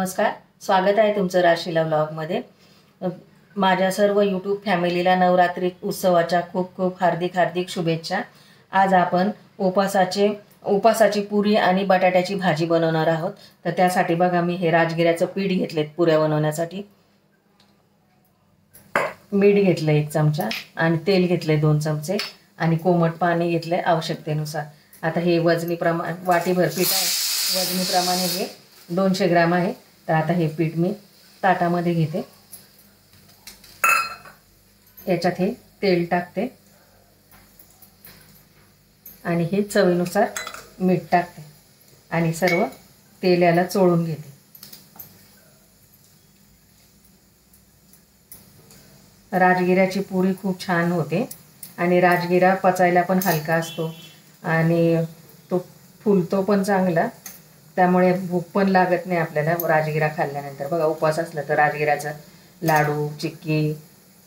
नमस्कार, स्वागत आहे तुमचं राशीला व्लॉगमध्ये। माझ्या सर्व यूट्यूब फॅमिलीला नवरात्री उत्सवाच्या खूप खूप हार्दिक शुभेच्छा। आज आपण उपासाची पुरी आणि बटाट्याची भाजी बनवणार आहोत। तर त्यासाठी बघा मी हे राजगिऱ्याचं पीठ घेतलेत पुऱ्या बनवण्यासाठी। मीठ घेतलं 1 चमचा आणि तेल घेतले 2 चमचे आणि कोमट पाणी घेतले आवश्यकतेनुसार। आता हे वजनी प्रमाण वाटीभर पीठ आहे, वजनी प्रमाणे हे 200 ग्रॅम आहे। तर आता हे पीठ मी ताटामध्ये घेते, याच्यात हे तेल टाकते आणि हे चवीनुसार मीठ टाकते आणि सर्व तेल याला चोळून घेते। राजगिऱ्याची पुरी खूप छान होते आणि राजगिरा पचायला पण हलका असतो आणि तो फुलतो पण चांगला, त्यामुळे भूक पण लागत नाही आपल्याला राजगिरा खाल्ल्यानंतर। बघा उपवास असला तर राजगिराचा लाडू, चिक्की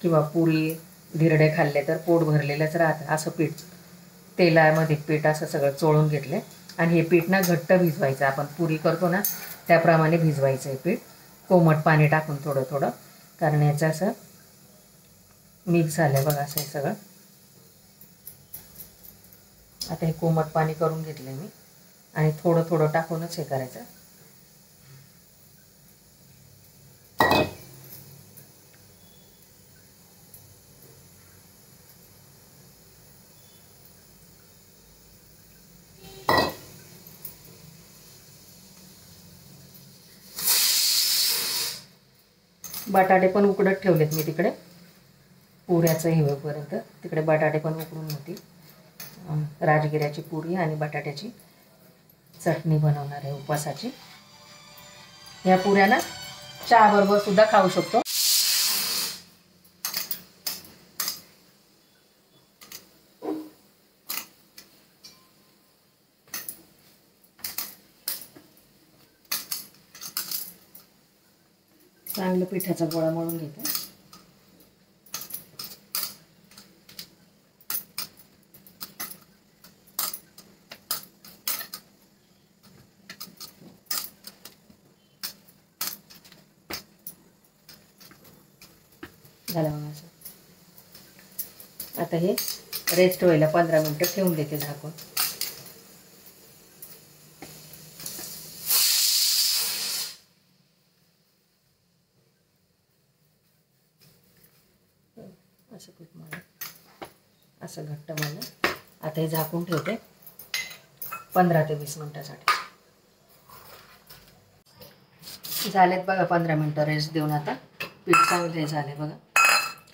किंवा पुरी, धिरडे खाल्ले तर पोट भरलेलंच राहतं। असं पीठ तेलामध्ये पीठ असं सगळं चोळून घेतले आणि हे पीठ ना घट्ट भिजवायचं, आपण पुरी करतो ना त्याप्रमाणे भिजवायचं हे पीठ, कोमट पाणी टाकून थोडं थोडं, कारण याचं असं मिक्स झालं बघा असं सगळं। आता हे कोमट पाणी करून घेतले मी आणि थोडं थोडं टाकूनच हे करायचं। बटाटे पण उकडत ठेवलेत मी तिकडे, पुऱ्याचं हे होईपर्यंत तिकडे बटाटे पण उकडून होती। राजगिऱ्याची पुरी आणि बटाट्याची चटणी बनवणार आहे उपवासाची। या पुऱ्या ना चहा बरोबर सुद्धा खाऊ शकतो। चांगलं पिठाचा गोळा मळून घेते। झालं मग असं। आता हे रेस्ट व्हायला 15 मिनिटं ठेवून देते झाकून। असं पीठ मळलं, असं घट्ट मळलं। आता हे झाकून ठेवते 15 ते 20 मिनिटासाठी। झालेत बघा 15 मिनिटं रेस्ट देऊन, आता पीठ चांगले झाले बघा।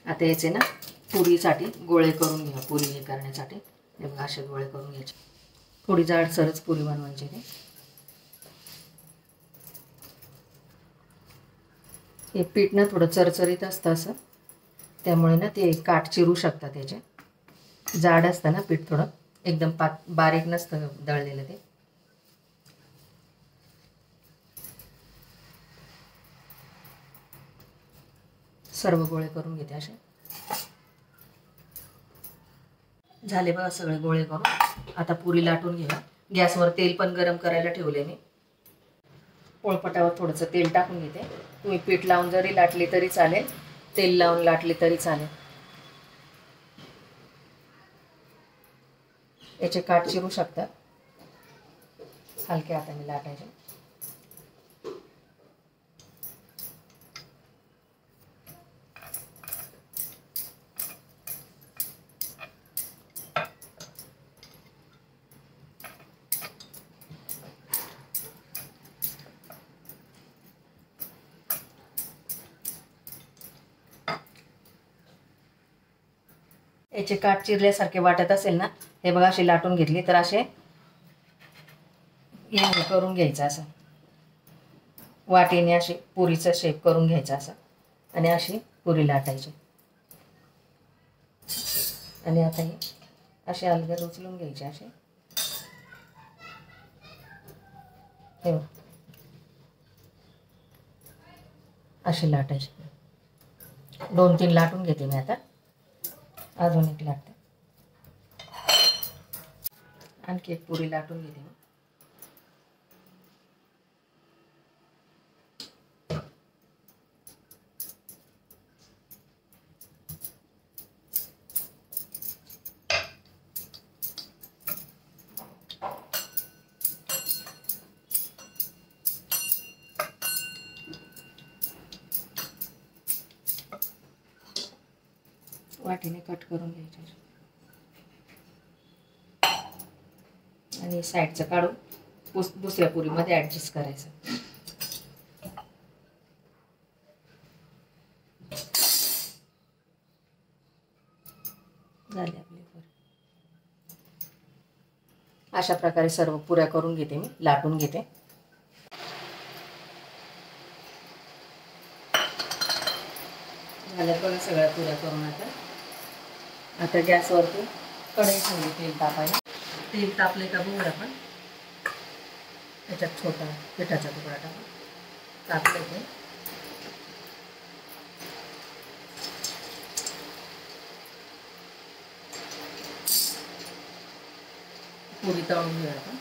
आता याचे ना पुरीसाठी गोळे करून घ्या, पुरी हे करण्यासाठी हे बघा असे गोळे करून घ्यायचे। थोडी जाडसरच पुरी बनवायची ते। हे पीठ ना थोडं चरचरीत असतं असं, त्यामुळे ना ते काठ चिरू शकतात त्याचे। जाड असतं ना पीठ, थोडं एकदम बारीक नसतं दळलेलं ते। सर्व गोळे करून घेते असे। झाले बघा सगळे गोळे करून। आता पुरी लाटून घ्या। गॅसवर तेल पण गरम करायला ठेवले मी। पोळपाटावर थोडंसं तेल टाकून घेते। तुम्ही पीठ लावून जरी लाटली तरी चालेल, तेल लावून लाटली तरी चालेल। याचे काठ चिरू शकतात, हलक्या हाताने लाटायचे। याचे काठ चिरल्यासारखे वाटत असेल ना, हे बघा अशी लाटून घेतली तर असे हे करून घ्यायचं, असं वाटीने अशी पुरीचा शेप करून घ्यायचा असं, आणि अशी पुरी लाटायची। आणि आता हे असे अलगद उचलून घ्यायचे असे, हे अशी लाटायची। 2-3 लाटून घेते मी आता, अजून एक लाटते। आणखी एक पुरी लाटून घेते मी। वाटीने कट करून घ्यायचे आणि साईडचं काढून दुसऱ्या पुरीमध्ये ॲडजस्ट करायचं. झाले आपले पुरी. अशा प्रकारे सर्व पुऱ्या करून घेते मी, लाटून घेते. झाल्या बघा सगळ्या पुऱ्या करून. आता गॅसवरती कढई ठेवली तेल तापायला. तेल तापले का बघू आपण. त्याच्यात छोटा पिठाचा तुकडा टाकले ते. पुरी तळून घेऊया आपण.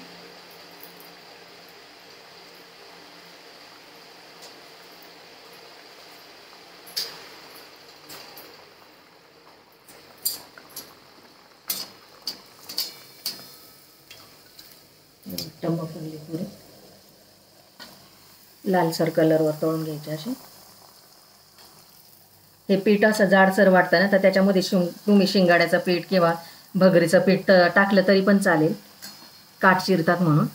टम्म फुलली पुरी. लालसर कलरवर तळून घ्यायचे असे. हे पीठ असं जाडसर वाटतं ना, तर त्याच्यामध्ये तुम्ही शिंगाड्याचं पीठ किंवा भगरीचं पीठ टाकलं तरी पण चालेल, काठ चिरतात म्हणून.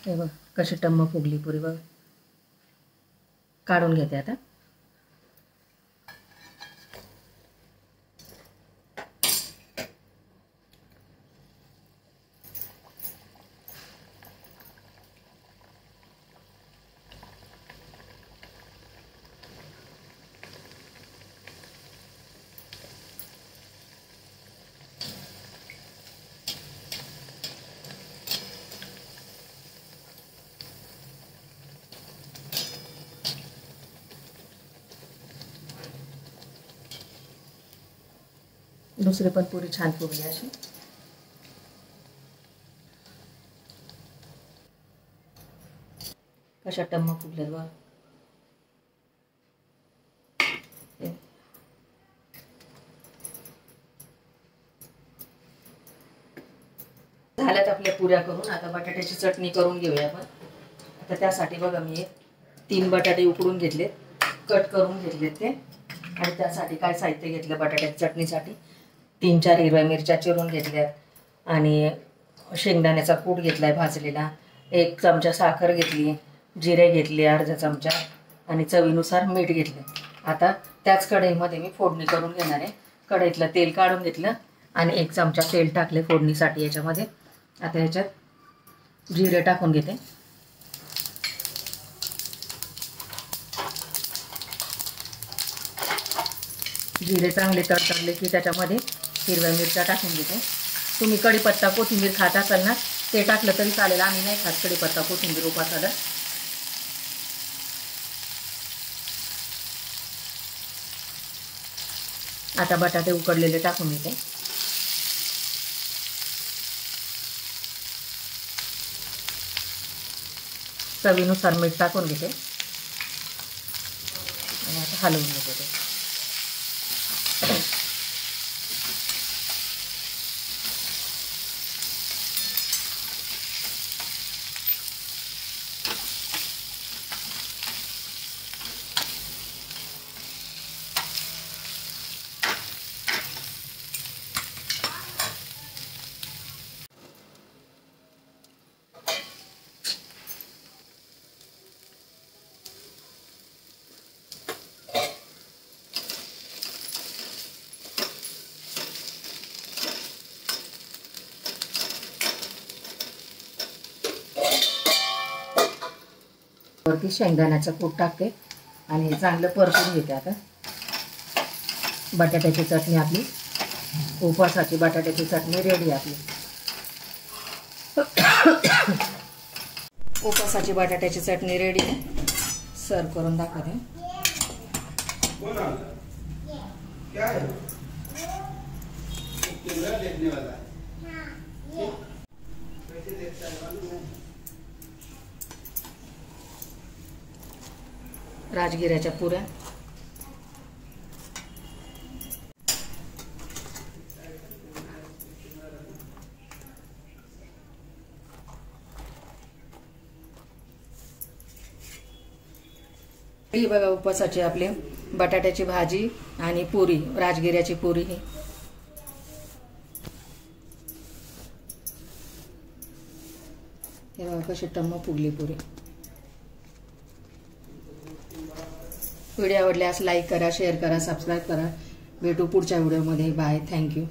हे बघ कशी टम्म फुगली पुरी बघ. काढून घेते आता. दुसरी पण पुरी छान फुगली अशी. कशा टम्म फुगल्यात बघ. झाल्यात आपल्या पुऱ्या करून. आता बटाट्याची चटणी करून घेऊया आपण. आता त्यासाठी बघा मी 3 बटाटे उकडून घेतलेत, कट करून घेतलेत ते. आणि त्यासाठी काय साहित्य घेतलं बटाट्याच्या चटणीसाठी. 3-4 हिरव्या मिरच्या चिरून घेतल्यात आणि शेंगदाण्याचा कूट घेतलाय भाजलेला. 1 चमचा साखर घेतली, जिरे घेतले अर्धा चमचा आणि चवीनुसार मीठ घेतले. आता त्याच कढईमध्ये मी फोडणी करून घेणार आहे. कढईतलं तेल काढून घेतलं आणि 1 चमचा तेल टाकले फोडणीसाठी याच्यामध्ये. आता याच्यात जिरे टाकून घेते. जिरे चांगले तडतडले की त्याच्यामध्ये हिरव्या मिरच्या टाकून घेते. तुम्ही कढीपत्ता कोथिंबीर खात असाल ना, ते टाकलं तरी चालेल. आम्ही नाही खात कढीपत्ता कोथिंबीर उपासाला. आता बटाटे उकडलेले टाकून घेते. चवीनुसार मीठ टाकून घेते आणि आता हलवून घेते ते. वरती शेंगदाण्याचं कूट टाकते आणि हे चांगलं परतून घेते. आता बटाट्याची चटणी आपली, उपवासाची बटाट्याची चटणी रेडी आपली. उपवासाची बटाट्याची चटणी रेडी आहे. सर्व करून दाखवते. राजगिऱ्याच्या पुऱ्या. रेडी बघा उपवासाची आपली बटाट्याची भाजी आणि पुरी, राजगिऱ्याची पुरी ही. हे बघा कशी टम्म फुगली पुरी. व्हिडिओ आवडल्यास लाईक करा, शेअर करा, सबस्क्राईब करा. भेटू पुढच्या व्हिडिओमध्ये. बाय. थँक्यू.